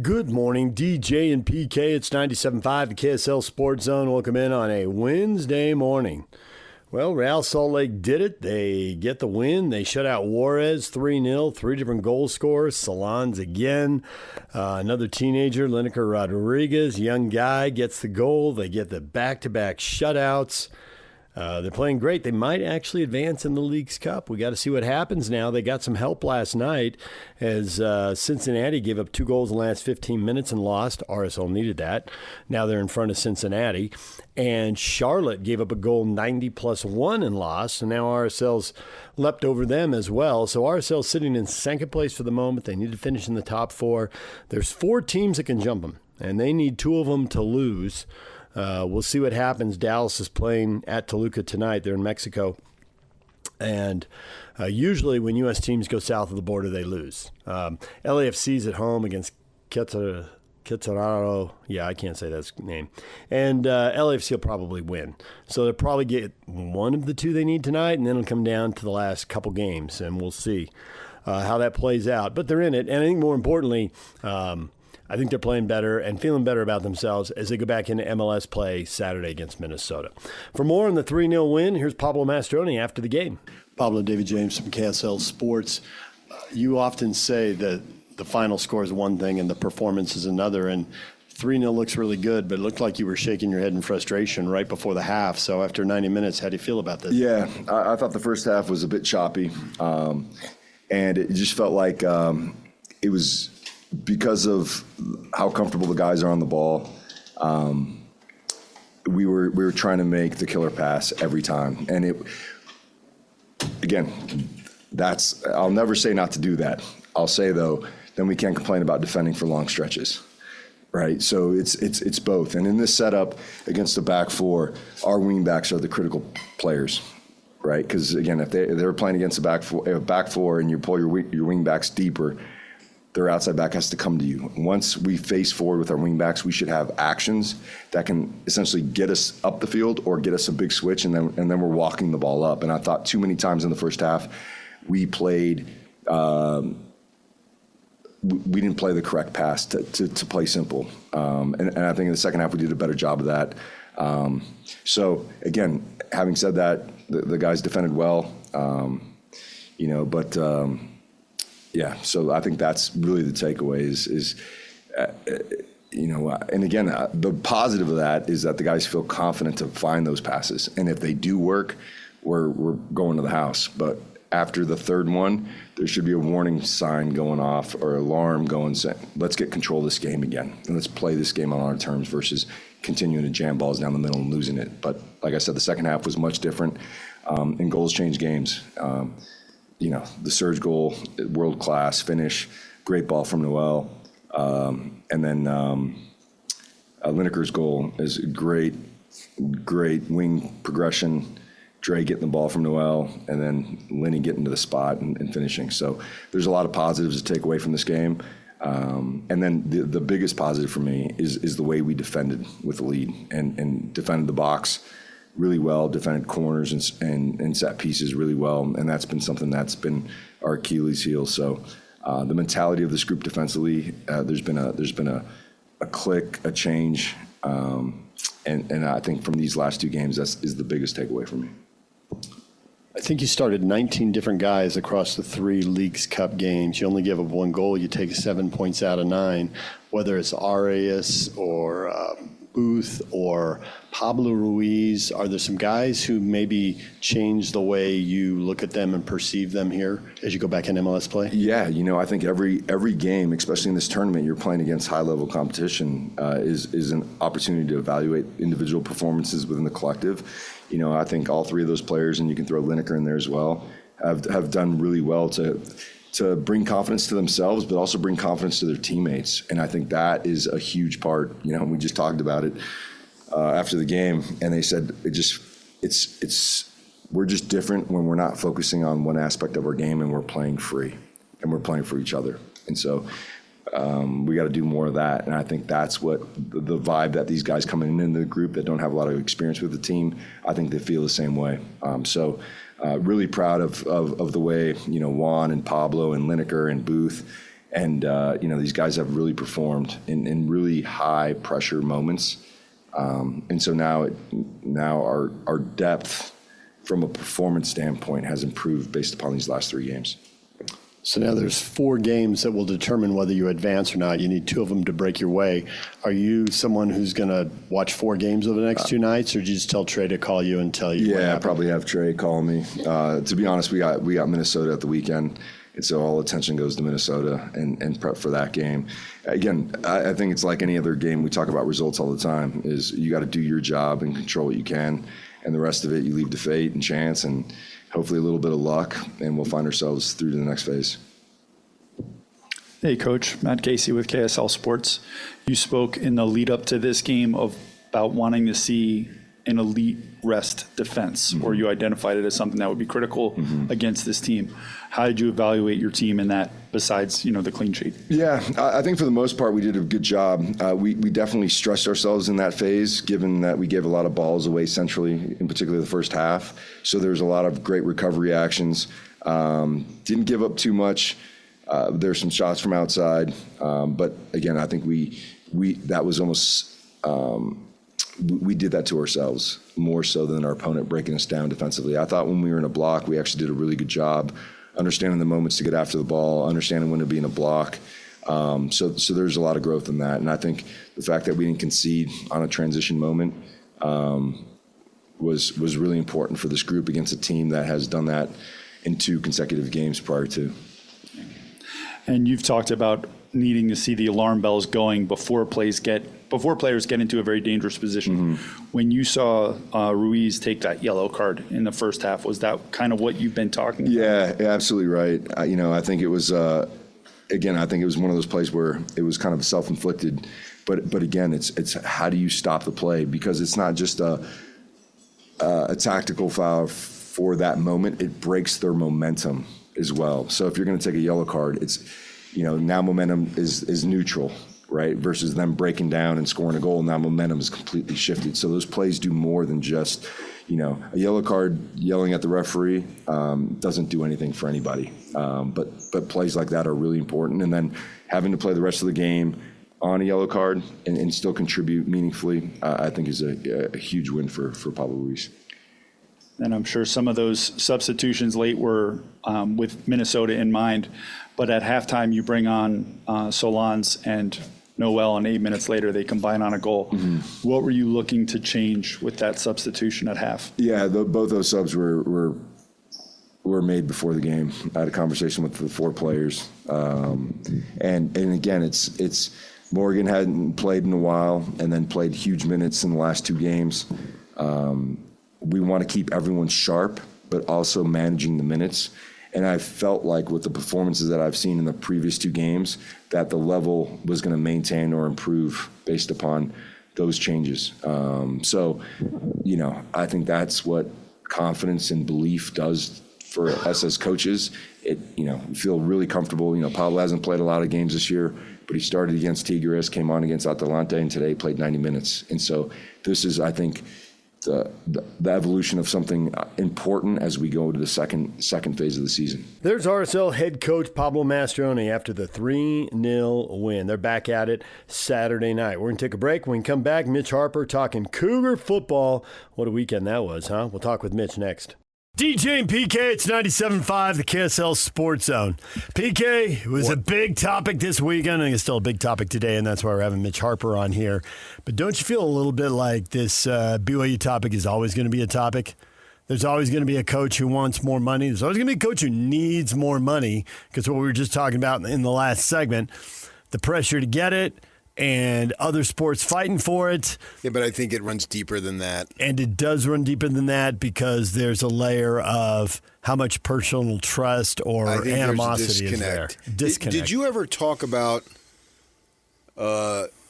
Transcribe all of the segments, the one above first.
Good morning, DJ and PK. It's 97.5, the KSL Sports Zone. Welcome in on a Wednesday morning. Well, Real Salt Lake did it. They get the win. They shut out Juarez 3-0, three different goal scorers. Salons again. Another teenager, Lineker Rodriguez, young guy, gets the goal. They get the back-to-back shutouts. They're playing great. They might actually advance in the League's Cup. We got to see what happens now. They got some help last night as Cincinnati gave up 2 goals in the last 15 minutes and lost. RSL needed that. Now they're in front of Cincinnati. And Charlotte gave up a goal 90+1 and lost. And now RSL's leapt over them as well. So RSL's sitting in second place for the moment. They need to finish in the top 4. There's 4 teams that can jump them, and they need 2 of them to lose. We'll see what happens. Dallas is playing at Toluca tonight. They're in Mexico. And usually when U.S. teams go south of the border, they lose. LAFC's at home against Quetzalcoatl. Yeah, I can't say that name. And LAFC will probably win. So they'll probably get one of the 2 they need tonight, and then it'll come down to the last couple games, and we'll see how that plays out. But they're in it. And I think more importantly, I think they're playing better and feeling better about themselves as they go back into MLS play Saturday against Minnesota. For more on the 3-0 win, here's Pablo Mastroeni after the game. Pablo, David James from KSL Sports. You often say that the final score is one thing and the performance is another, and 3-0 looks really good, but it looked like you were shaking your head in frustration right before the half. So after 90 minutes, how do you feel about this? Yeah, I thought the first half was a bit choppy, and it just felt like it was – because of how comfortable the guys are on the ball, we were trying to make the killer pass every time. And I'll never say not to do that. I'll say, though, then we can't complain about defending for long stretches, right? So it's both. And in this setup against the back 4, our wing backs are the critical players, right? Because, again, if they're playing against a back four and you pull your wing backs deeper, their outside back has to come to you. Once we face forward with our wing backs, we should have actions that can essentially get us up the field or get us a big switch, and then we're walking the ball up. And I thought too many times in the first half we played we didn't play the correct pass to play simple. And I think in the second half we did a better job of that. So again, having said that, the guys defended well, yeah, so I think that's really the takeaway and again, the positive of that is that the guys feel confident to find those passes. And if they do work, we're going to the house. But after the third one, there should be a warning sign going off or alarm going, saying, let's get control of this game again. And let's play this game on our terms versus continuing to jam balls down the middle and losing it. But like I said, the second half was much different, and goals change games. The Surge goal, world-class finish, great ball from Noel. And then Lineker's goal is great wing progression, Dre getting the ball from Noel, and then Lenny getting to the spot and finishing. So there's a lot of positives to take away from this game. And then the biggest positive for me is the way we defended with the lead and defended the box really well, defended corners and set pieces really well, and that's been something that's been our Achilles heel. So the mentality of this group defensively, there's been a click, a change, and I think from these last 2 games, is the biggest takeaway for me. I think you started 19 different guys across the 3 Leagues Cup games. You only give up 1 goal. You take 7 points out of 9, whether it's Arias or Booth or Pablo Ruiz. Are there some guys who maybe change the way you look at them and perceive them here as you go back in MLS play? Yeah, I think every game, especially in this tournament, you're playing against high-level competition, is an opportunity to evaluate individual performances within the collective. I think all 3 of those players, and you can throw Lineker in there as well, have done really well to bring confidence to themselves, but also bring confidence to their teammates. And I think that is a huge part. We just talked about it after the game, and they said we're just different when we're not focusing on one aspect of our game and we're playing free and we're playing for each other. And so we got to do more of that. And I think that's what the vibe that these guys coming into the group that don't have a lot of experience with the team, I think they feel the same way. Really proud of the way, Juan and Pablo and Lineker and Booth And, these guys have really performed in really high pressure moments. And so now our depth from a performance standpoint has improved based upon these last 3 games. So now there's 4 games that will determine whether you advance or not. You need 2 of them to break your way. Are you someone who's going to watch 4 games over the next 2 nights, or do you just tell Trey to call you and tell you what happened? I probably have Trey call me. To be honest, we got Minnesota at the weekend, and so all attention goes to Minnesota and prep for that game. Again, I think it's like any other game. We talk about results all the time. Is you got to do your job and control what you can, and the rest of it you leave to fate and chance and hopefully a little bit of luck, and we'll find ourselves through to the next phase. Hey, Coach. Matt Casey with KSL Sports. You spoke in the lead up to this game about wanting to see an elite rest defense, or you identified it as something that would be critical against this team. How did you evaluate your team in that, besides, the clean sheet? Yeah, I think for the most part we did a good job. We definitely stressed ourselves in that phase, given that we gave a lot of balls away centrally, in particular the first half. So there's a lot of great recovery actions. Didn't give up too much. There's some shots from outside, but again, I think we that was almost we did that to ourselves more so than our opponent breaking us down defensively. I thought when we were in a block, we actually did a really good job understanding the moments to get after the ball, understanding when to be in a block. So there's a lot of growth in that, and I think the fact that we didn't concede on a transition moment was really important for this group against a team that has done that in 2 consecutive games prior to. And you've talked about needing to see the alarm bells going before players get into a very dangerous position. When you saw Ruiz take that yellow card in the first half, was that kind of what you've been talking about? Yeah, absolutely right. I think it was again, I think it was one of those plays where it was kind of self-inflicted. But again, it's how do you stop the play? Because it's not just a tactical foul for that moment. It breaks their momentum as well. So if you're going to take a yellow card, it's, now momentum is neutral, right? Versus them breaking down and scoring a goal. Now momentum is completely shifted. So those plays do more than just, a yellow card yelling at the referee doesn't do anything for anybody. But plays like that are really important. And then having to play the rest of the game on a yellow card and still contribute meaningfully, I think is a huge win for Pablo Ruiz. And I'm sure some of those substitutions late were with Minnesota in mind. But at halftime, you bring on Solans and Noel, and 8 minutes later, they combine on a goal. What were you looking to change with that substitution at half? Yeah, both those subs were made before the game. I had a conversation with the 4 players. And again, it's Morgan hadn't played in a while and then played huge minutes in the last 2 games. We want to keep everyone sharp, but also managing the minutes. And I felt like with the performances that I've seen in the previous 2 games, that the level was going to maintain or improve based upon those changes. So, I think that's what confidence and belief does for us as coaches. We feel really comfortable. Pablo hasn't played a lot of games this year, but he started against Tigres, came on against Atalanta, and today played 90 minutes. And so this is, I think, the evolution of something important as we go to the second phase of the season. There's RSL head coach Pablo Mastroeni after the 3-0 win. They're back at it Saturday night. We're going to take a break. When we come back, Mitch Harper talking Cougar football. What a weekend that was, huh? We'll talk with Mitch next. DJ and PK, it's 97.5, the KSL Sports Zone. PK, it was a big topic this weekend. I think it's still a big topic today, and that's why we're having Mitch Harper on here. But don't you feel a little bit like this BYU topic is always going to be a topic? There's always going to be a coach who wants more money. There's always going to be a coach who needs more money, because what we were just talking about in the last segment, the pressure to get it, and other sports fighting for it. Yeah, but I think it runs deeper than that. And it does run deeper than that because there's a layer of how much personal trust or animosity is there. Disconnect. Did you ever talk about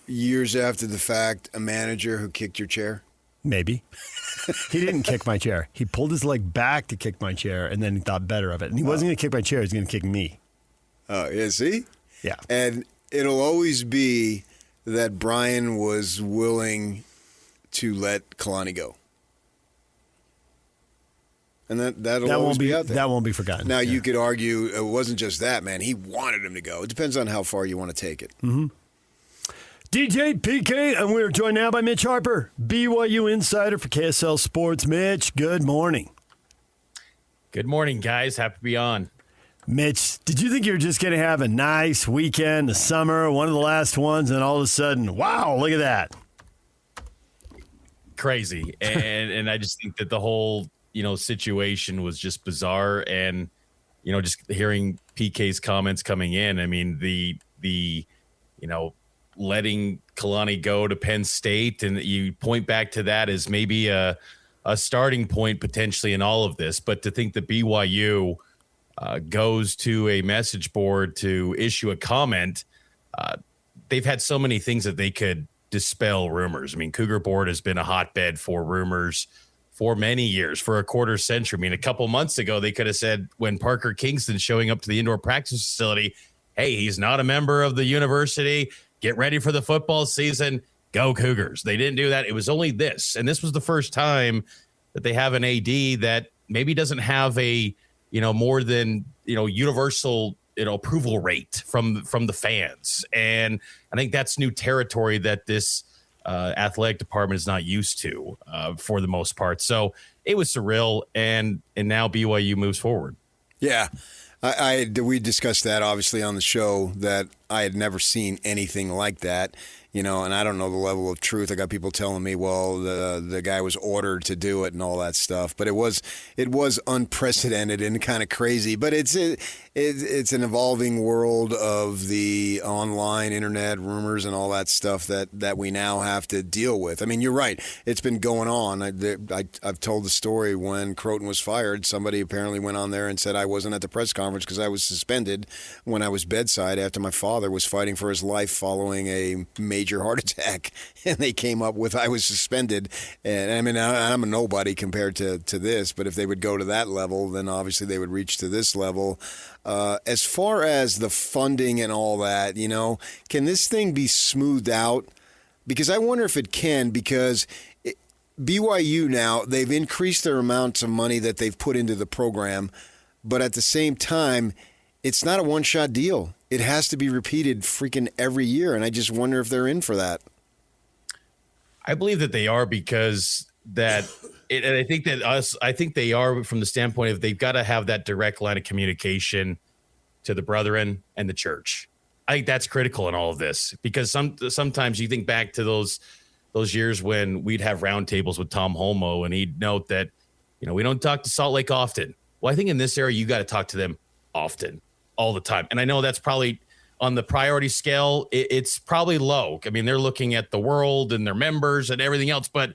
years after the fact a manager who kicked your chair? Maybe. He didn't kick my chair. He pulled his leg back to kick my chair, and then he thought better of it. And he wasn't going to kick my chair. He was going to kick me. Oh, yeah, see? Yeah. And it'll always be that Brian was willing to let Kalani go. and that'll always be out there. That won't be forgotten. Now, you could argue it wasn't just that, man. He wanted him to go. It depends on how far you want to take it. Mm-hmm. DJ, PK, and we're joined now by Mitch Harper, BYU insider for KSL Sports. Mitch, good morning. Good morning, guys. Happy to be on. Mitch, did you think you were just going to have a nice weekend, the summer, one of the last ones, and all of a sudden, wow, look at that. Crazy. And I just think that the whole, situation was just bizarre. And, just hearing PK's comments coming in, I mean, the letting Kalani go to Penn State, and you point back to that as maybe a starting point potentially in all of this. But to think that BYU goes to a message board to issue a comment, they've had so many things that they could dispel rumors. I mean, Cougar Board has been a hotbed for rumors for many years, for a quarter century. I mean, a couple months ago, they could have said when Parker Kingston's showing up to the indoor practice facility, hey, he's not a member of the university. Get ready for the football season. Go Cougars. They didn't do that. It was only this. And this was the first time that they have an AD that maybe doesn't have a, more than, universal, approval rate from the fans. And I think that's new territory that this athletic department is not used to for the most part. So it was surreal. And now BYU moves forward. Yeah. We discussed that obviously on the show, that I had never seen anything like that, and I don't know the level of truth. I got people telling me, well, the guy was ordered to do it and all that stuff, but it was unprecedented and kind of crazy. But it's an evolving world of the online internet rumors and all that stuff that we now have to deal with. I mean, you're right. It's been going on. I've told the story when Croton was fired. Somebody apparently went on there and said I wasn't at the press conference because I was suspended when I was bedside after my father was fighting for his life following a major heart attack, and they came up with I was suspended. And I mean, I'm a nobody compared to this, but if they would go to that level, then obviously they would reach to this level. As far as the funding and all that, can this thing be smoothed out? Because I wonder if it can, because BYU now, they've increased their amounts of money that they've put into the program, but at the same time, it's not a one-shot deal. It has to be repeated freaking every year, and I just wonder if they're in for that. I believe that they are, because and I think they are from the standpoint of they've got to have that direct line of communication to the brethren and the church. I think that's critical in all of this, because sometimes you think back to those years when we'd have roundtables with Tom Holmoe, and he'd note that, we don't talk to Salt Lake often. Well, I think in this area, you got to talk to them often, all the time. And I know that's probably on the priority scale, it's probably low. I mean, they're looking at the world and their members and everything else, but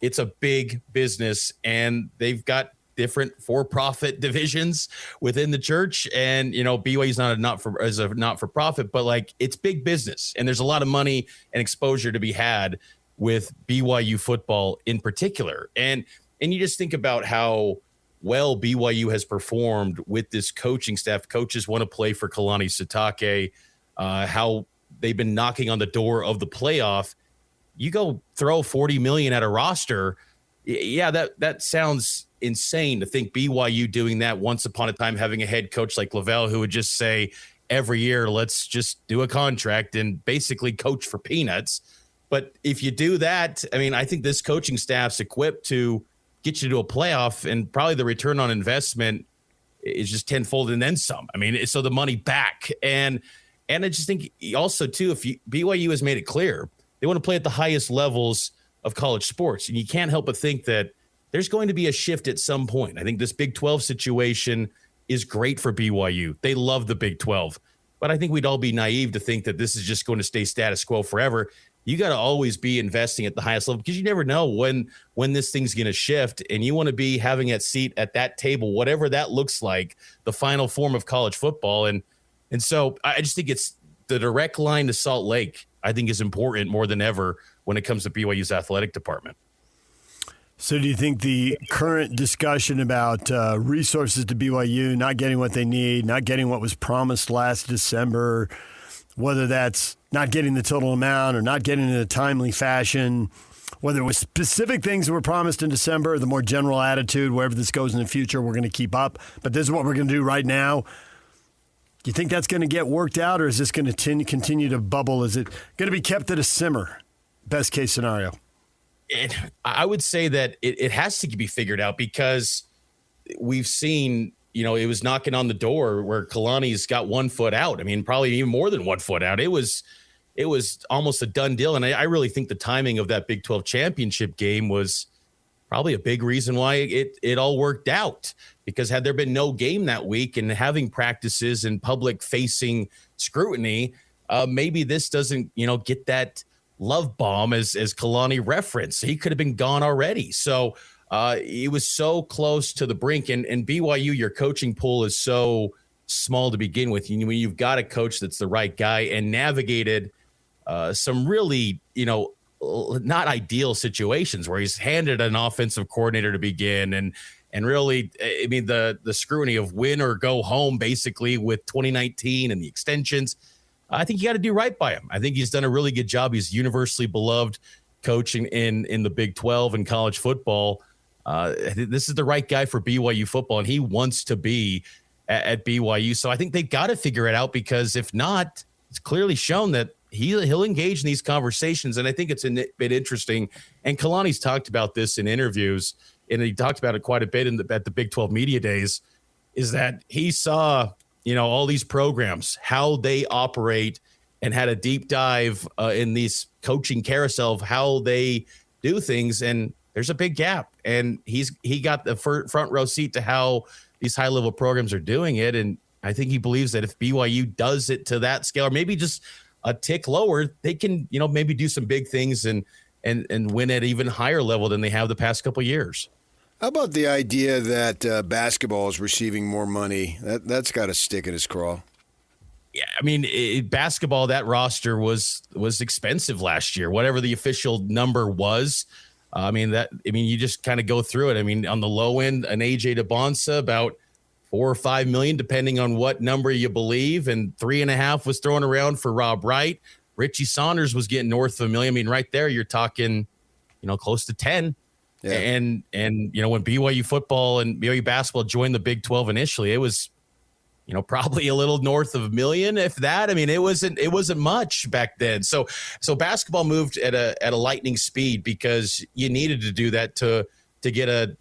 it's a big business, and they've got different for-profit divisions within the church. And, BYU is not a not-for-profit, but it's big business. And there's a lot of money and exposure to be had with BYU football in particular. And you just think about how well BYU has performed with this coaching staff. Coaches want to play for Kalani Sitake, how they've been knocking on the door of the playoff. You go throw $40 million at a roster. Yeah, that sounds insane to think BYU doing that once upon a time, having a head coach like Lavelle who would just say every year, let's just do a contract and basically coach for peanuts. But if you do that, I mean, I think this coaching staff's equipped to get you to a playoff, and probably the return on investment is just tenfold and then some. I mean, so the money back. And I just think also, too, BYU has made it clear they want to play at the highest levels of college sports. And you can't help but think that there's going to be a shift at some point. I think this Big 12 situation is great for BYU. They love the Big 12. But I think we'd all be naive to think that this is just going to stay status quo forever. You got to always be investing at the highest level, because you never know when this thing's going to shift, and you want to be having a seat at that table, whatever that looks like, the final form of college football. And so I just think it's the direct line to Salt Lake, I think, is important more than ever when it comes to BYU's athletic department. So do you think the current discussion about resources to BYU, not getting what they need, not getting what was promised last December, whether that's not getting the total amount or not getting it in a timely fashion, whether it was specific things that were promised in December or the more general attitude, wherever this goes in the future, we're going to keep up. But this is what we're going to do right now. Do you think that's going to get worked out, or is this going to continue to bubble? Is it going to be kept at a simmer? Best case scenario. I would say that it has to be figured out, because we've seen, it was knocking on the door where Kalani's got 1 foot out. I mean, probably even more than 1 foot out. It was almost a done deal. And I really think the timing of that Big 12 championship game was probably a big reason why it all worked out, because had there been no game that week and having practices and public facing scrutiny, maybe this doesn't, get that love bomb as Kalani referenced. He could have been gone already. So it was so close to the brink, and BYU, your coaching pool is so small to begin with. When you've got a coach that's the right guy and navigated some really, not ideal situations where he's handed an offensive coordinator to begin, and really, I mean, the scrutiny of win or go home, basically, with 2019 and the extensions. I think you got to do right by him. I think he's done a really good job. He's universally beloved coaching in the Big 12 and college football. This is the right guy for BYU football, and he wants to be at BYU. So I think they've got to figure it out, because if not, it's clearly shown that he'll engage in these conversations. And I think it's a bit interesting. And Kalani's talked about this in interviews, and he talked about it quite a bit at the Big 12 media days, is that he saw, all these programs, how they operate, and had a deep dive in these coaching carousel of how they do things. And there's a big gap. And he got the front row seat to how these high level programs are doing it. And I think he believes that if BYU does it to that scale, or maybe just a tick lower, they can, maybe do some big things and win at even higher level than they have the past couple of years. How about the idea that basketball is receiving more money? That's got to stick in his craw. Yeah, I mean, basketball, that roster was expensive last year, whatever the official number was. You just kind of go through it. I mean, on the low end, an AJ DeBonsa, about $4 or $5 million, depending on what number you believe, and 3.5 was thrown around for Rob Wright. Richie Saunders was getting north of $1 million. I mean, right there, you're talking, close to 10. Yeah. And when BYU football and BYU basketball joined the Big 12 initially, it was, probably a little north of $1 million, if that. I mean, it wasn't much back then. So basketball moved at a lightning speed, because you needed to do that to get a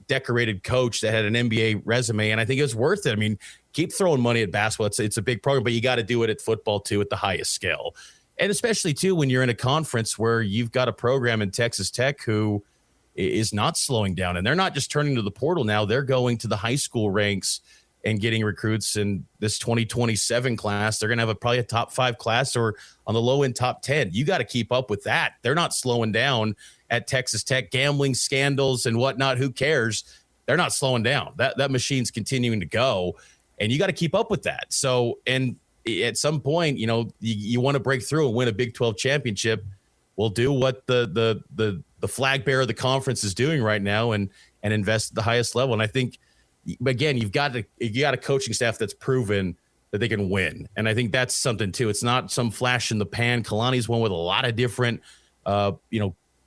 decorated coach that had an NBA resume, and I think it was worth it. I mean, keep throwing money at basketball. It's a big program, but you got to do it at football too, at the highest scale, and especially too when you're in a conference where you've got a program in Texas Tech who is not slowing down, and they're not just turning to the portal now. They're going to the high school ranks and getting recruits in this 2027 class. They're going to have probably a top 5 class, or on the low end, top 10. You got to keep up with that. They're not slowing down at Texas Tech. Gambling scandals and whatnot, who cares? They're not slowing down. That machine's continuing to go, and you got to keep up with that. So, and at some point, you want to break through and win a Big 12 championship. We'll do what the flag bearer of the conference is doing right now, and invest at the highest level. And I think, again, you got a coaching staff that's proven that they can win. And I think that's something too. It's not some flash in the pan. Kalani's one with a lot of different,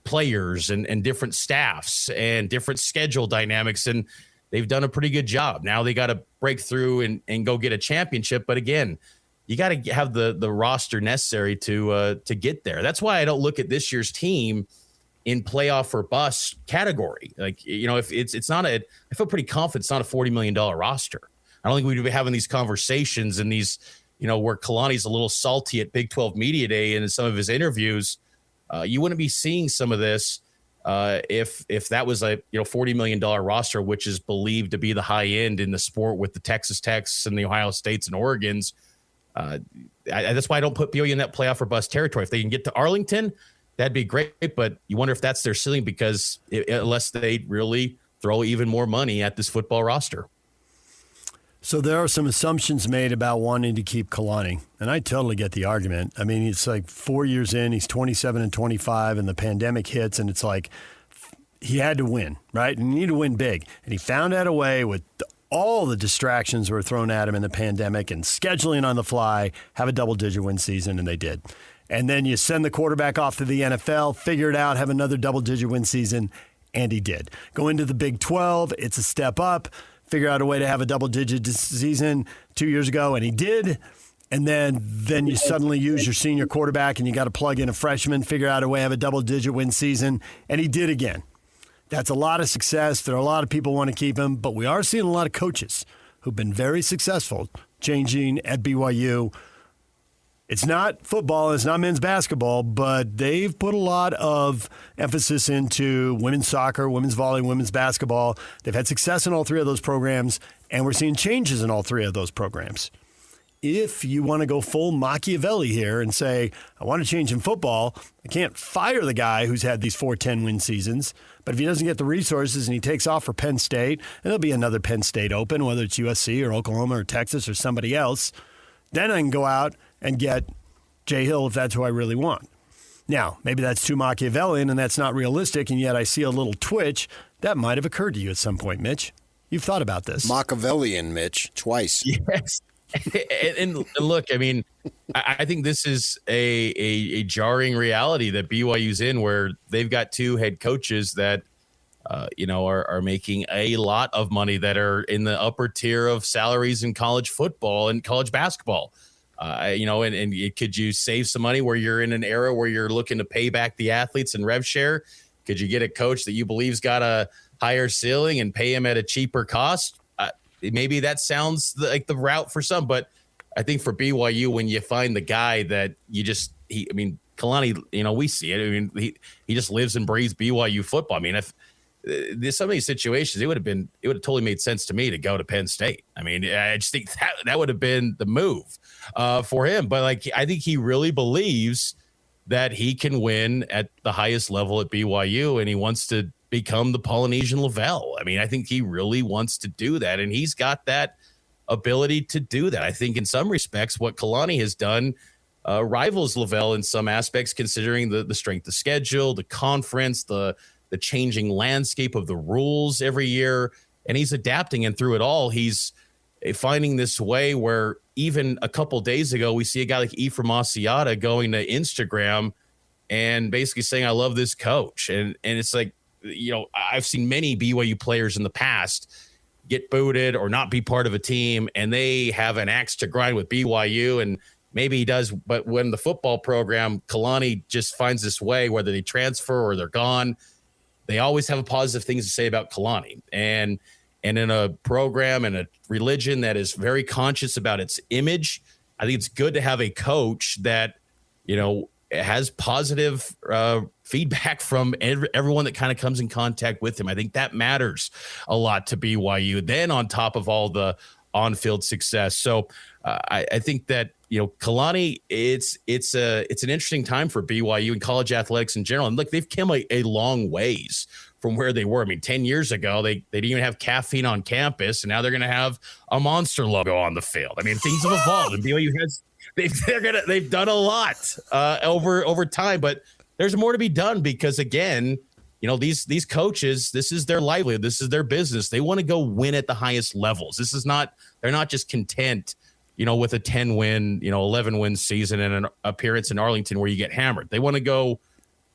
players and different staffs and different schedule dynamics. And they've done a pretty good job. Now they got to break through and go get a championship. But again, you got to have the roster necessary to get there. That's why I don't look at this year's team in playoff or bust category. Like, if it's not I feel pretty confident it's not a $40 million roster. I don't think we'd be having these conversations and these, where Kalani's a little salty at Big 12 Media Day and in some of his interviews. You wouldn't be seeing some of this if that was a $40 million roster, which is believed to be the high end in the sport with the Texas Techs and the Ohio States and Oregons. That's why I don't put BYU in that playoff or bust territory. If they can get to Arlington, that'd be great, but you wonder if that's their ceiling, because unless they really throw even more money at this football roster. So there are some assumptions made about wanting to keep Kalani, and I totally get the argument. I mean, it's like 4 years in, he's 27 and 25, and the pandemic hits, and it's like he had to win, right? And he needed to win big, and he found out a way with all the distractions were thrown at him in the pandemic and scheduling on the fly, have a double-digit win season, and they did. and then you send the quarterback off to the NFL, figure it out, have another double-digit win season, and he did. Go into the Big 12, it's a step up, figure out a way to have a double-digit season 2 years ago, and he did. And then you suddenly use your senior quarterback and you got to plug in a freshman, figure out a way to have a double-digit win season, and he did again. That's a lot of success. There are a lot of people want to keep him, but we are seeing a lot of coaches who've been very successful changing at BYU. It's not football, it's not men's basketball, but they've put a lot of emphasis into women's soccer, women's volley, women's basketball. They've had success in all three of those programs, and we're seeing changes in all three of those programs. If you want to go full Machiavelli here and say, I want to change in football, I can't fire the guy who's had these 4 10-win seasons, but if he doesn't get the resources and he takes off for Penn State, and there'll be another Penn State open, whether it's USC or Oklahoma or Texas or somebody else, then I can go out and get Jay Hill if that's who I really want. Now, maybe that's too Machiavellian and that's not realistic, and yet I see a little twitch. That might have occurred to you at some point, Mitch. You've thought about this. Machiavellian, Mitch, twice. Yes. And look, I mean, I think this is a jarring reality that BYU's in, where they've got 2 head coaches that, are making a lot of money, that are in the upper tier of salaries in college football and college basketball. Could you save some money where you're in an era where you're looking to pay back the athletes and rev share? Could you get a coach that you believe's got a higher ceiling and pay him at a cheaper cost? Maybe that sounds like the route for some, but I think for BYU, when you find the guy that Kalani, we see it. I mean, he just lives and breathes BYU football. I mean, if there's some of these situations, it would have totally made sense to me to go to Penn State. I mean, I just think that would have been the move for him. But I think he really believes that he can win at the highest level at BYU, and he wants to become the Polynesian Lavelle. I mean, I think he really wants to do that, and he's got that ability to do that. I think in some respects, what Kalani has done rivals Lavelle in some aspects, considering the strength of schedule, the conference, the changing landscape of the rules every year, and he's adapting. And through it all, he's finding this way where even a couple days ago, we see a guy like Ephraim Asiata going to Instagram and basically saying, I love this coach. And it's like, I've seen many BYU players in the past get booted or not be part of a team, and they have an axe to grind with BYU, and maybe he does. But when the football program, Kalani just finds this way, whether they transfer or they're gone, they always have positive things to say about Kalani. And in a program and a religion that is very conscious about its image, I think it's good to have a coach that, has positive feedback from everyone that kind of comes in contact with him. I think that matters a lot to BYU. Then on top of all the on-field success. So I think that, Kalani, it's an interesting time for BYU and college athletics in general. And look, they've come a long ways from where they were. I mean, 10 years ago, they didn't even have caffeine on campus, and now they're going to have a Monster logo on the field. I mean, things have evolved, and BYU has they've done a lot over time, but there's more to be done because, again, these coaches, this is their livelihood, this is their business. They want to go win at the highest levels. They're not just content, with a 10-win, 11-win season and an appearance in Arlington where you get hammered. They want to go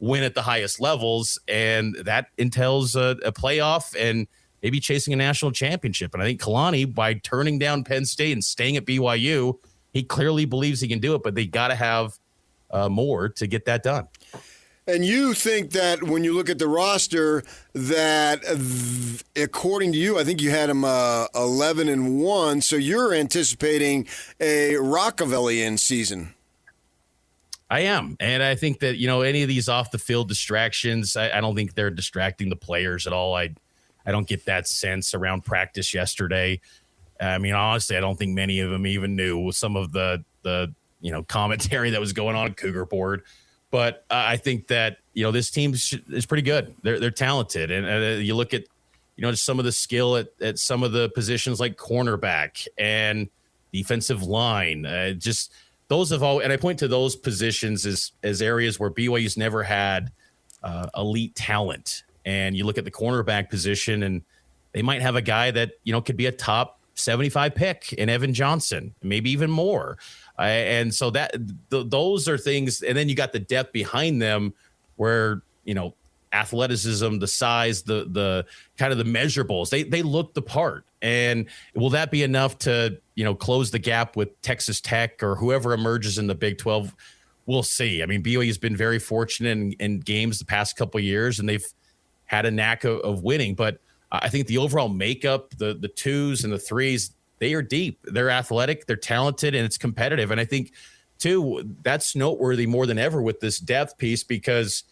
win at the highest levels, and that entails a playoff and maybe chasing a national championship. And I think Kalani, by turning down Penn State and staying at BYU, he clearly believes he can do it, but they got to have more to get that done. And you think that when you look at the roster, that according to you, I think you had him 11-1, so you're anticipating a Rockefellian season. I am, and I think that any of these off the field distractions, I don't think they're distracting the players at all. I don't get that sense around practice yesterday. I mean, honestly, I don't think many of them even knew some of the commentary that was going on at Cougar Board. But I think that, this team is pretty good. They're talented. And you look at, just some of the skill at some of the positions like cornerback and defensive line. Just those have all, and I point to those positions as areas where BYU's never had elite talent. And you look at the cornerback position, and they might have a guy that, could be a top 75 pick in Evan Johnson, maybe even more. And so those are things. And then you got the depth behind them where, athleticism, the size, the kind of the measurables, they look the part. And will that be enough to, close the gap with Texas Tech or whoever emerges in the Big 12? We'll see. I mean, BYU has been very fortunate in games the past couple of years, and they've had a knack of winning. But I think the overall makeup, the twos and the threes, they are deep. They're athletic, they're talented, and it's competitive. And I think, too, that's noteworthy more than ever with this depth piece, because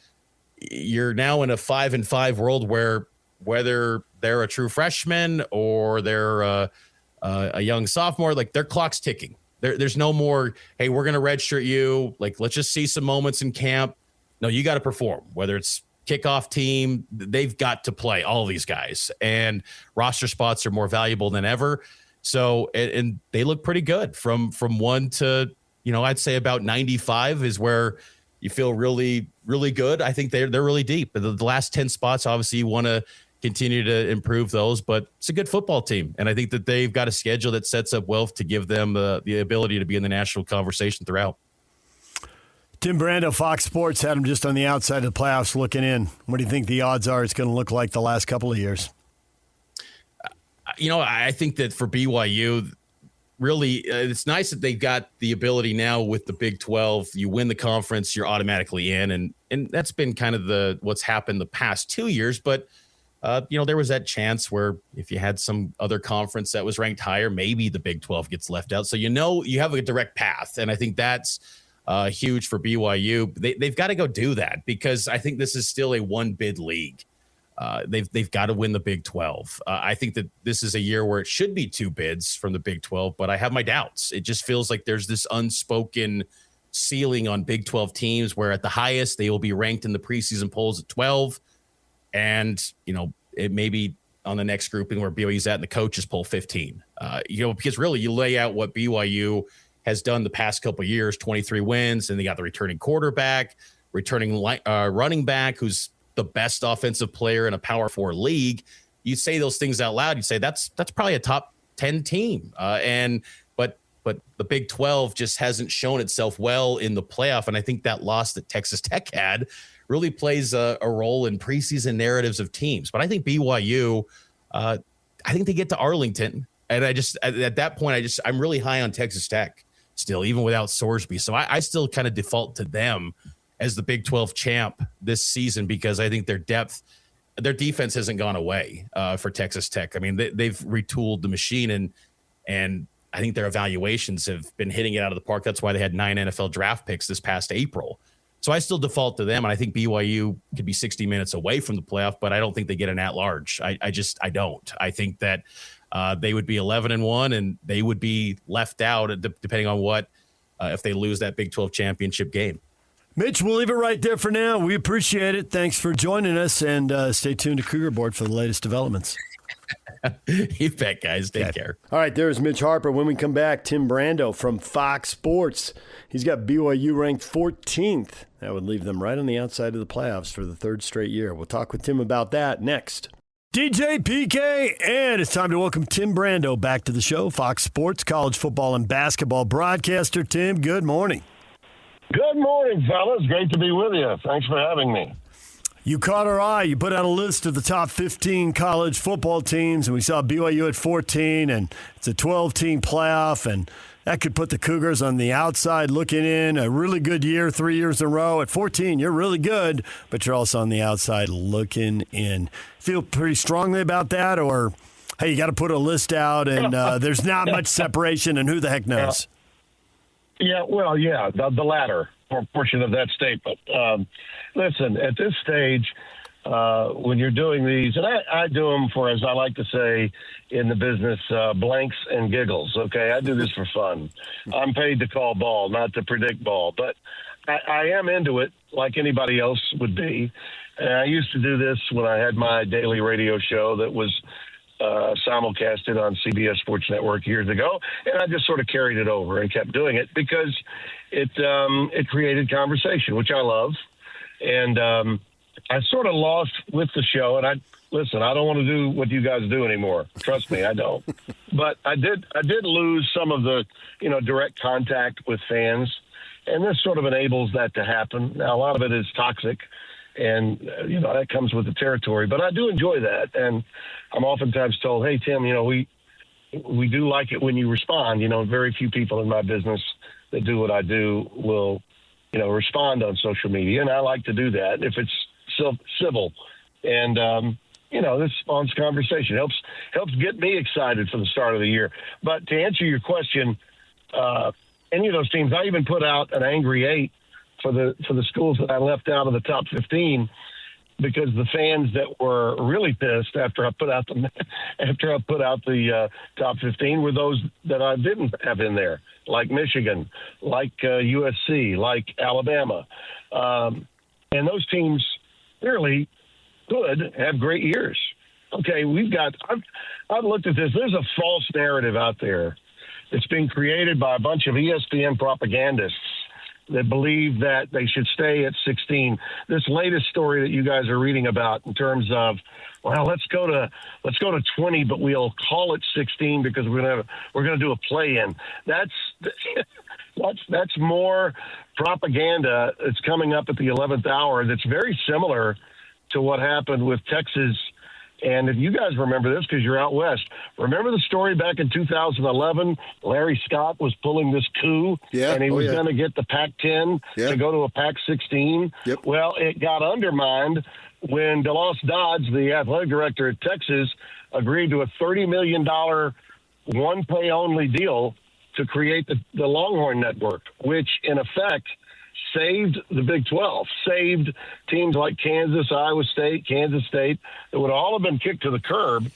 you're now in a 5-5 world where whether they're a true freshman or they're a young sophomore, like their clock's ticking. There's no more, hey, we're going to redshirt you. Like, let's just see some moments in camp. No, you got to perform, whether it's kickoff team, they've got to play, all of these guys. And roster spots are more valuable than ever. So, and they look pretty good from 1 to, I'd say about 95 is where you feel really, really good. I think they're really deep. The last 10 spots, obviously, you want to continue to improve those, but it's a good football team. And I think that they've got a schedule that sets up well to give them the ability to be in the national conversation throughout. Tim Brando, Fox Sports, had him just on the outside of the playoffs looking in. What do you think the odds are it's going to look like the last couple of years? I think that for BYU, really, it's nice that they've got the ability now with the Big 12. You win the conference, you're automatically in. And that's been kind of what's happened the past 2 years. But there was that chance where if you had some other conference that was ranked higher, maybe the Big 12 gets left out. So, you have a direct path. And I think that's huge for BYU. They've got to go do that, because I think this is still a one-bid league. They've got to win the Big 12. I think that this is a year where it should be 2 bids from the Big 12, but I have my doubts. It just feels like there's this unspoken ceiling on Big 12 teams where at the highest they will be ranked in the preseason polls at 12. And, it may be on the next grouping where BYU's at in the coaches poll 15. Because really you lay out what BYU has done the past couple of years, 23 wins, and they got the returning quarterback, returning running back, who's the best offensive player in a Power 4 league. You say those things out loud, you say that's probably a top 10 team. But the Big 12 just hasn't shown itself well in the playoff. And I think that loss that Texas Tech had really plays a role in preseason narratives of teams. But I think BYU, I think they get to Arlington. And at that point, I'm really high on Texas Tech still, even without Sorsby. So I still kind of default to them as the Big 12 champ this season, because I think their defense hasn't gone away for Texas Tech. I mean, they've retooled the machine, and I think their evaluations have been hitting it out of the park. That's why they had 9 NFL draft picks this past April. So I still default to them, and I think BYU could be 60 minutes away from the playoff, but I don't think they get an at-large. I don't. I think that they would be 11-1, and they would be left out depending on what if they lose that Big 12 championship game. Mitch, we'll leave it right there for now. We appreciate it. Thanks for joining us, and stay tuned to Cougar Board for the latest developments. You bet, guys. Take care. All right, there's Mitch Harper. When we come back, Tim Brando from Fox Sports. He's got BYU ranked 14th. That would leave them right on the outside of the playoffs for the 3rd straight year. We'll talk with Tim about that next. DJ PK, and it's time to welcome Tim Brando back to the show. Fox Sports college football and basketball broadcaster. Tim, good morning. Good morning, fellas. Great to be with you. Thanks for having me. You caught our eye. You put out a list of the top 15 college football teams, and we saw BYU at 14, and it's a 12-team playoff, and that could put the Cougars on the outside looking in. A really good year, 3 years in a row. At 14, you're really good, but you're also on the outside looking in. Feel pretty strongly about that, or, hey, you got to put a list out, and there's not much separation, and who the heck knows? The latter portion of that statement. Listen, at this stage, when you're doing these, and I do them for, as I like to say in the business, blanks and giggles, okay? I do this for fun. I'm paid to call ball, not to predict ball, but I am into it like anybody else would be. And I used to do this when I had my daily radio show that was simulcasted on CBS Sports Network years ago, and I just sort of carried it over and kept doing it because it created conversation, which I love. And I sort of lost with the show, and I don't want to do what you guys do anymore. Trust me, I don't. But I did lose some of the, direct contact with fans, and this sort of enables that to happen. Now, a lot of it is toxic, and, that comes with the territory. But I do enjoy that, and I'm oftentimes told, hey, Tim, we do like it when you respond. Very few people in my business that do what I do will, respond on social media, and I like to do that if it's civil. And, this spawns conversation, helps get me excited for the start of the year. But to answer your question, any of those teams, I even put out an angry 8 for the schools that I left out of the top 15, because the fans that were really pissed after I put out the top 15 were those that I didn't have in there, like Michigan, like USC, like Alabama, and those teams clearly could have great years. Okay, I've looked at this. There's a false narrative out there that's being created by a bunch of ESPN propagandists that believe that they should stay at 16. This latest story that you guys are reading about in terms of, well, let's go to 20, but we'll call it 16 because we're gonna do a play-in. That's more propaganda that's coming up at the 11th hour. That's very similar to what happened with Texas. And if you guys remember this, because you're out west, remember the story back in 2011? Larry Scott was pulling this coup, and he was going to get the Pac-10 to go to a Pac-16. Yep. Well, it got undermined when DeLoss Dodds, the athletic director at Texas, agreed to a $30 million one-pay-only deal to create the Longhorn Network, which in effect saved the Big 12, saved teams like Kansas, Iowa State, Kansas State, that would all have been kicked to the curb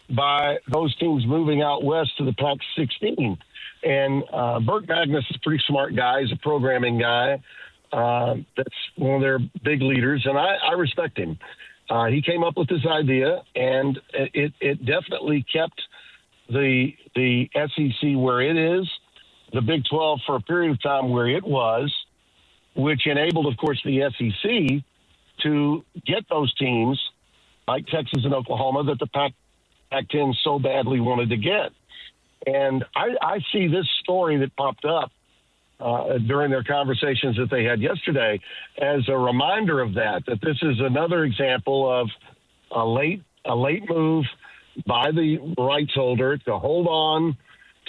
by those teams moving out west to the Pac-16. And Burt Magnus is a pretty smart guy. He's a programming guy. That's one of their big leaders, and I respect him. He came up with this idea, and it definitely kept the SEC where it is, the Big 12 for a period of time where it was, which enabled, of course, the SEC to get those teams like Texas and Oklahoma that the Pac-10 so badly wanted to get. And I see this story that popped up during their conversations that they had yesterday as a reminder of that this is another example of a late move by the rights holder to hold on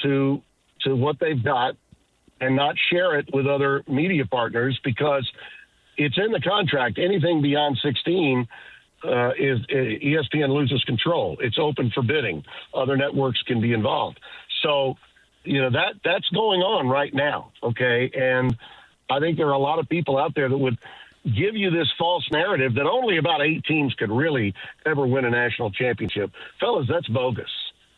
to what they've got and not share it with other media partners, because it's in the contract. Anything beyond 16 is ESPN loses control. It's open for bidding. Other networks can be involved. So, that's going on right now. Okay. And I think there are a lot of people out there that would give you this false narrative that only about 8 teams could really ever win a national championship. Fellas, that's bogus.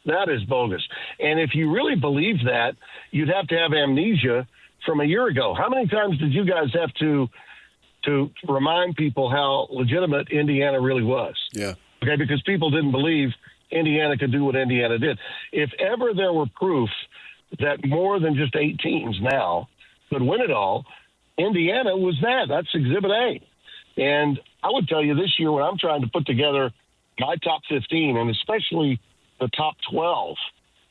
That is bogus. And if you really believe that, you'd have to have amnesia from a year ago. How many times did you guys have to remind people how legitimate Indiana really was? Yeah. Okay, because people didn't believe Indiana could do what Indiana did. If ever there were proof that more than just 8 teams now could win it all, Indiana was that. That's Exhibit A. And I would tell you this year when I'm trying to put together my top 15, and especially the top 12,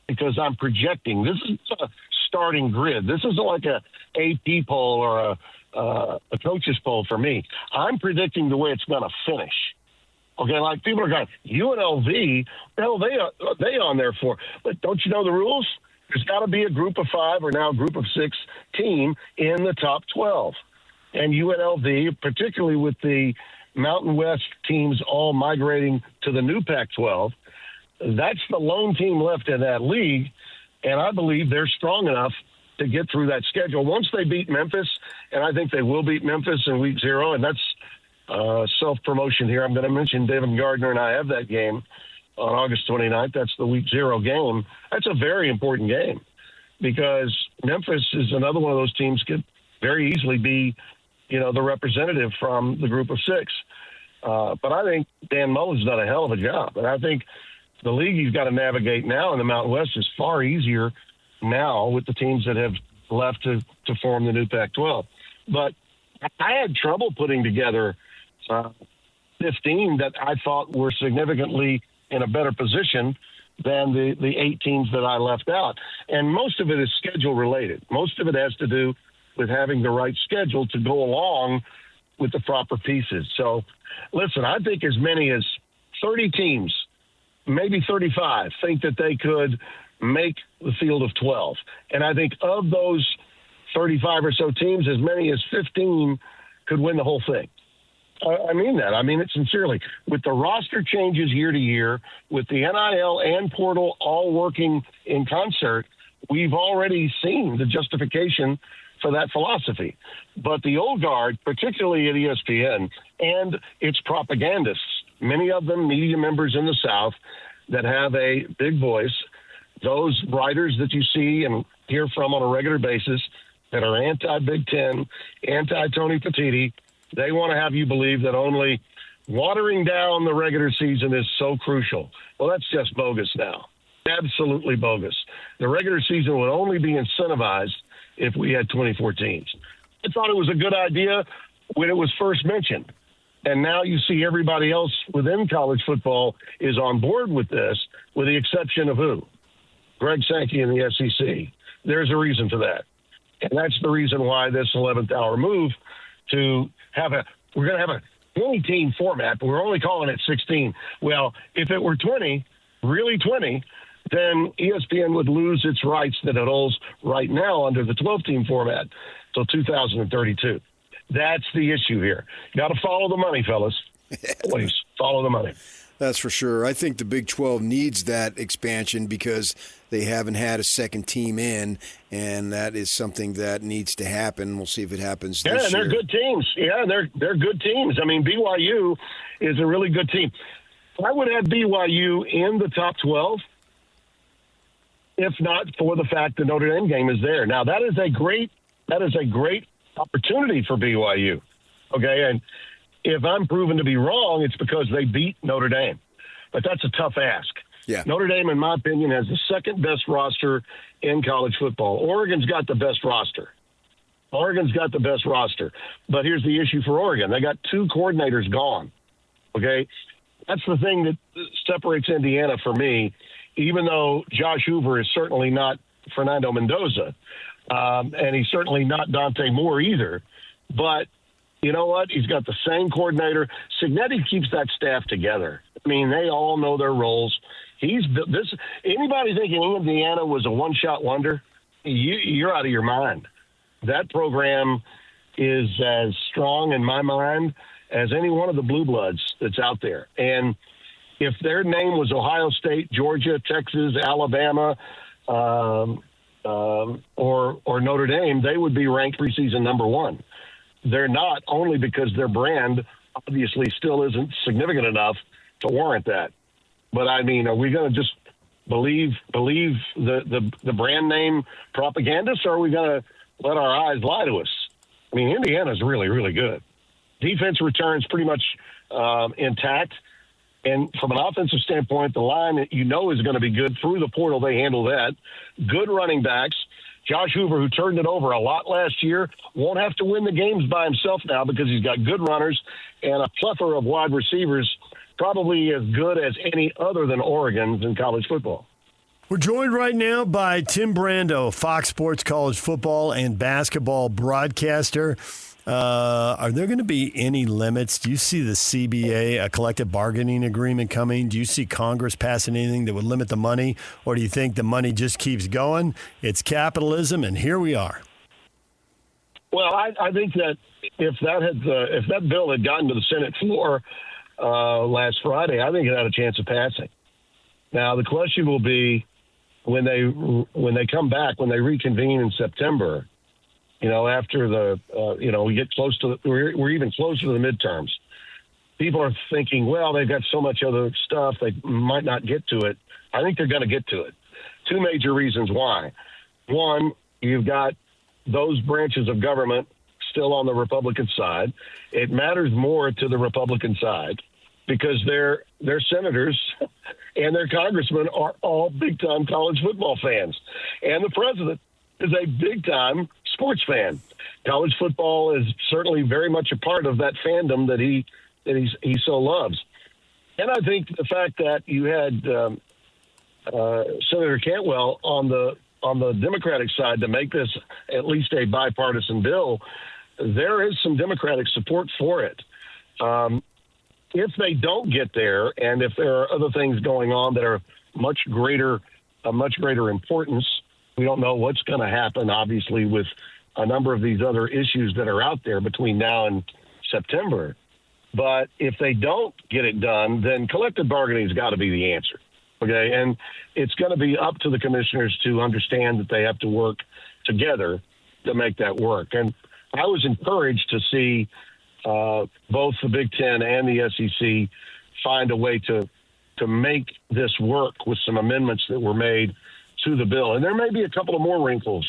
because I'm projecting. This is a starting grid. This isn't like a AP poll or a coaches poll for me. I'm predicting the way it's going to finish. Okay, like people are going, UNLV, hell, they on there for. But don't you know the rules? There's got to be a group of 5 or now a group of 6 team in the top 12. And UNLV, particularly with the Mountain West teams all migrating to the new Pac-12, that's the lone team left in that league, and I believe they're strong enough to get through that schedule. Once they beat Memphis, and I think they will beat Memphis in week 0, and that's self-promotion here. I'm going to mention David Gardner and I have that game on August 29th. That's the week 0 game. That's a very important game because Memphis is another one of those teams could very easily be, the representative from the group of 6. But I think Dan Mullen's done a hell of a job, and I think the league he's got to navigate now in the Mountain West is far easier now with the teams that have left to form the new Pac-12. But I had trouble putting together 15 that I thought were significantly in a better position than the 8 teams that I left out. And most of it is schedule related. Most of it has to do with having the right schedule to go along with the proper pieces. So, listen, I think as many as 30 teams, maybe 35, think that they could make the field of 12. And I think of those 35 or so teams, as many as 15 could win the whole thing. I mean that. I mean it sincerely. With the roster changes year to year, with the NIL and portal all working in concert, we've already seen the justification for that philosophy. But the old guard, particularly at ESPN, and its propagandists, many of them media members in the South that have a big voice, those writers that you see and hear from on a regular basis that are anti-Big Ten, anti-Tony Petitti, they want to have you believe that only watering down the regular season is so crucial. Well, that's just bogus now. Absolutely bogus. The regular season would only be incentivized if we had 24 teams. I thought it was a good idea when it was first mentioned. And now you see everybody else within college football is on board with this, with the exception of who? Greg Sankey and the SEC. There's a reason for that. And that's the reason why this 11th hour move to have we're going to have a 20-team format, but we're only calling it 16. Well, if it were 20, really 20, then ESPN would lose its rights that it holds right now under the 12-team format till 2032. That's the issue here. You got to follow the money, fellas. Please follow the money. That's for sure. I think the Big 12 needs that expansion because they haven't had a second team in, and that is something that needs to happen. We'll see if it happens this year. Yeah, they're good teams. Yeah, they're good teams. I mean, BYU is a really good team. I would have BYU in the top 12 if not for the fact the Notre Dame game is there. Now, that is a great opportunity for BYU. Okay, and if I'm proven to be wrong, it's because they beat Notre Dame. But that's a tough ask. Yeah. Notre Dame, in my opinion, has the second best roster in college football. Oregon's got the best roster. But here's the issue for Oregon. They got 2 coordinators gone. Okay? That's the thing that separates Indiana for me, even though Josh Hoover is certainly not Fernando Mendoza, and he's certainly not Dante Moore either. But you know what? He's got the same coordinator. Signetti keeps that staff together. I mean, they all know their roles. Anybody thinking Indiana was a one-shot wonder, you're out of your mind. That program is as strong in my mind as any one of the blue bloods that's out there. And if their name was Ohio State, Georgia, Texas, Alabama, or Notre Dame, they would be ranked preseason number 1. They're not, only because their brand obviously still isn't significant enough to warrant that. But I mean, are we going to just believe the brand name propagandists, or are we going to let our eyes lie to us? I mean, Indiana's really, really good. Defense returns pretty much intact. And from an offensive standpoint, the line is going to be good. Through the portal, they handle that. Good running backs. Josh Hoover, who turned it over a lot last year, won't have to win the games by himself now because he's got good runners and a plethora of wide receivers, probably as good as any other than Oregon's in college football. We're joined right now by Tim Brando, Fox Sports college football and basketball broadcaster. Are there going to be any limits? Do you see the CBA, a collective bargaining agreement, coming? Do you see Congress passing anything that would limit the money? Or do you think the money just keeps going? It's capitalism, and here we are. Well, I think that if that bill had gotten to the Senate floor last Friday, I think it had a chance of passing. Now, the question will be when they come back, when they reconvene in September, after we get close to we're even closer to the midterms. People are thinking, well, they've got so much other stuff, they might not get to it. I think they're going to get to it. 2 major reasons why. One, you've got those branches of government still on the Republican side. It matters more to the Republican side because their senators and their congressmen are all big-time college football fans. And the president is a big-time sports fan. College football is certainly very much a part of that fandom that he that he so loves. And I think the fact that you had Senator Cantwell on the Democratic side to make this at least a bipartisan bill, there is some Democratic support for it. If they don't get there, and if there are other things going on that are a much greater importance, we don't know what's going to happen, obviously, with a number of these other issues that are out there between now and September. But if they don't get it done, then collective bargaining has got to be the answer. Okay, and it's going to be up to the commissioners to understand that they have to work together to make that work. And I was encouraged to see both the Big Ten and the SEC find a way to make this work with some amendments that were made to the bill. And there may be a couple of more wrinkles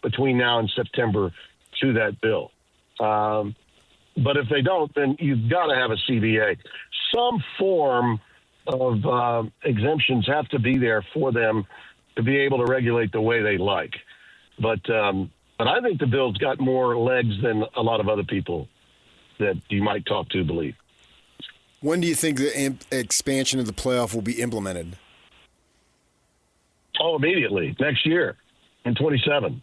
between now and September to that bill. But if they don't, then you've got to have a CBA. Some form of exemptions have to be there for them to be able to regulate the way they like. But I think the bill's got more legs than a lot of other people that you might talk to believe. When do you think the expansion of the playoff will be implemented? Oh, immediately next year in 27.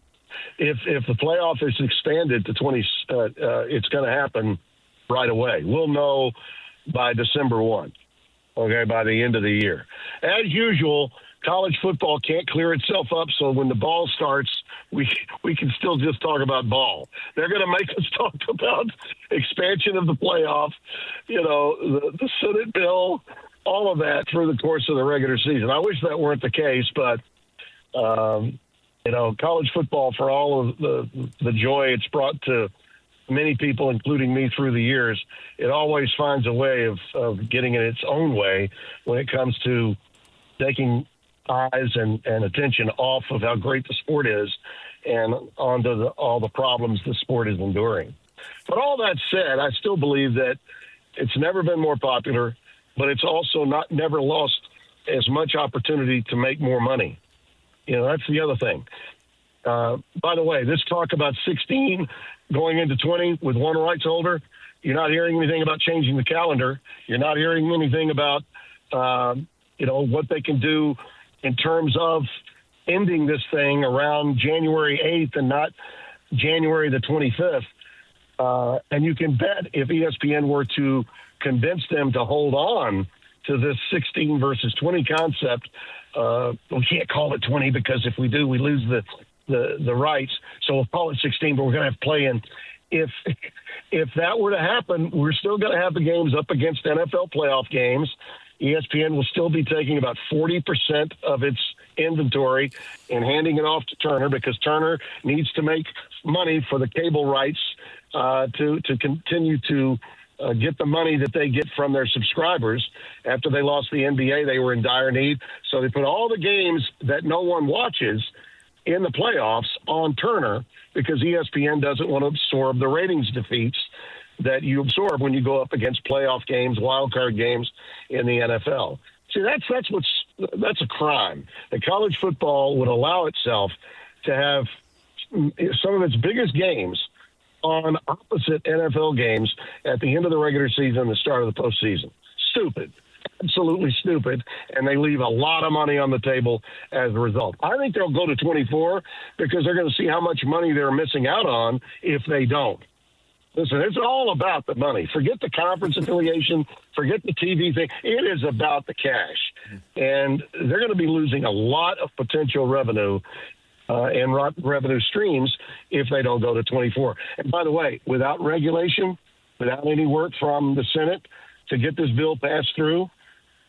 If the playoff is expanded to 20, it's going to happen right away. We'll know by December 1. Okay, by the end of the year. As usual, college football can't clear itself up, so when the ball starts, we can still just talk about ball. They're going to make us talk about expansion of the playoff, the Senate bill, all of that through the course of the regular season. I wish that weren't the case, but, college football, for all of the joy it's brought to many people, including me, through the years, it always finds a way of getting in its own way when it comes to taking eyes and attention off of how great the sport is and onto all the problems the sport is enduring. But all that said, I still believe that it's never been more popular, but it's also never lost as much opportunity to make more money. That's the other thing. By the way, this talk about 16 going into 20 with one rights holder, you're not hearing anything about changing the calendar. You're not hearing anything about, what they can do in terms of ending this thing around January 8th and not January the 25th. And you can bet if ESPN were to convince them to hold on to this 16 versus 20 concept, we can't call it 20 because if we do, we lose the rights. So we'll call it 16, but we're going to have play-in. If that were to happen, we're still going to have the games up against NFL playoff games. ESPN will still be taking about 40% of its inventory and handing it off to Turner because Turner needs to make money for the cable rights to continue to get the money that they get from their subscribers. After they lost the NBA, they were in dire need. So they put all the games that no one watches in the playoffs on Turner because ESPN doesn't want to absorb the ratings defeats that you absorb when you go up against playoff games, wild card games in the NFL. See, that's a crime. The college football would allow itself to have some of its biggest games on opposite NFL games at the end of the regular season and the start of the postseason. Stupid. Absolutely stupid, and they leave a lot of money on the table as a result. I think they'll go to 24 because they're going to see how much money they're missing out on if they don't. Listen, it's all about the money. Forget the conference affiliation. Forget the TV thing. It is about the cash, and they're going to be losing a lot of potential revenue and revenue streams if they don't go to 24. And by the way, without regulation, without any work from the Senate to get this bill passed through,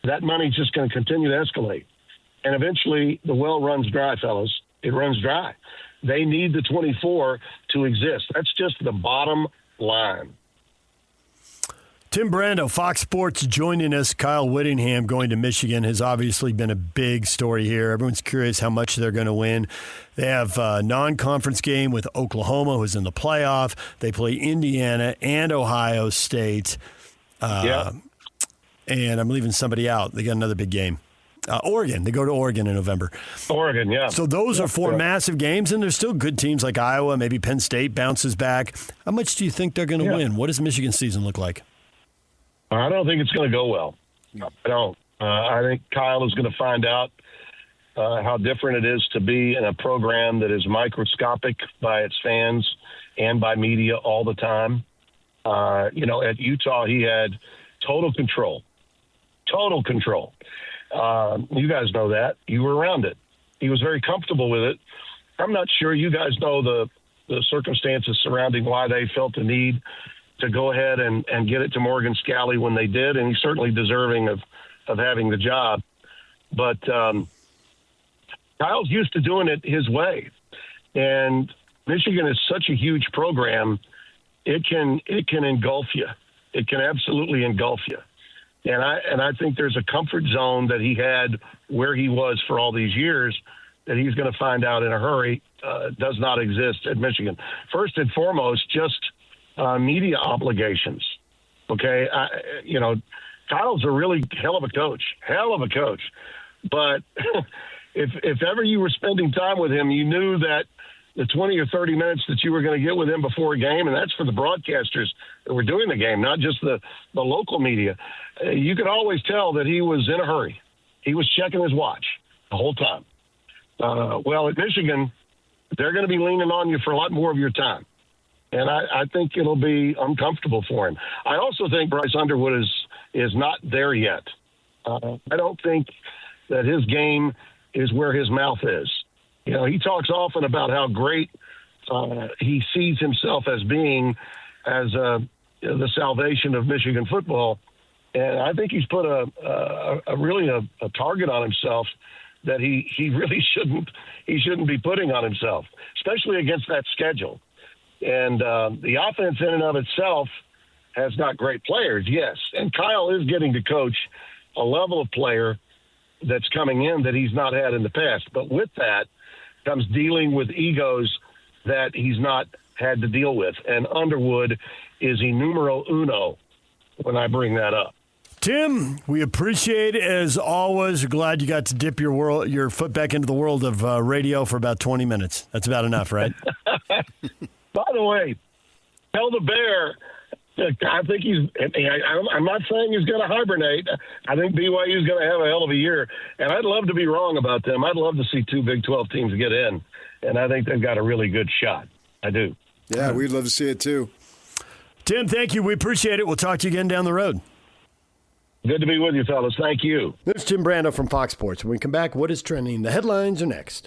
that money's just going to continue to escalate. And eventually the well runs dry, fellas. It runs dry. They need the 24 to exist. That's just the bottom line. Tim Brando, Fox Sports, joining us. Kyle Whittingham going to Michigan has obviously been a big story here. Everyone's curious how much they're going to win. They have a non-conference game with Oklahoma, who's in the playoff. They play Indiana and Ohio State. And I'm leaving somebody out. They got another big game. Oregon. They go to Oregon in November. Oregon, yeah. So those are four massive games, and there's still good teams like Iowa. Maybe Penn State bounces back. How much do you think they're going to win? What does Michigan's season look like? I don't think it's going to go well. I don't. I think Kyle is going to find out how different it is to be in a program that is microscopic by its fans and by media all the time. At Utah, he had total control. Total control. You guys know that. You were around it. He was very comfortable with it. I'm not sure you guys know the circumstances surrounding why they felt the need to go ahead and get it to Morgan Scalley when they did, and he's certainly deserving of having the job. But Kyle's used to doing it his way. And Michigan is such a huge program, it can engulf you. It can absolutely engulf you. And I think there's a comfort zone that he had where he was for all these years that he's going to find out in a hurry does not exist at Michigan. First and foremost, just media obligations. Okay, Kyle's a really hell of a coach. But if ever you were spending time with him, you knew that the 20 or 30 minutes that you were going to get with him before a game, and that's for the broadcasters that were doing the game, not just the local media, you could always tell that he was in a hurry. He was checking his watch the whole time. Well, at Michigan, they're going to be leaning on you for a lot more of your time. And I think it'll be uncomfortable for him. I also think Bryce Underwood is not there yet. I don't think that his game is where his mouth is. He talks often about how great he sees himself as being as the salvation of Michigan football. And I think he's put a target on himself that he really shouldn't be putting on himself, especially against that schedule. And the offense in and of itself has not great players, yes. And Kyle is getting to coach a level of player that's coming in that he's not had in the past. But with that comes dealing with egos that he's not had to deal with. And Underwood is a numero uno when I bring that up. Tim, we appreciate it as always. We're glad you got to dip your foot back into the world of radio for about 20 minutes. That's about enough, right? By the way, tell the Bear, I think I'm not saying he's going to hibernate. I think BYU is going to have a hell of a year. And I'd love to be wrong about them. I'd love to see two Big 12 teams get in. And I think they've got a really good shot. I do. Yeah, we'd love to see it too. Tim, thank you. We appreciate it. We'll talk to you again down the road. Good to be with you, fellas. Thank you. This is Jim Brando from Fox Sports. When we come back, what is trending? The headlines are next.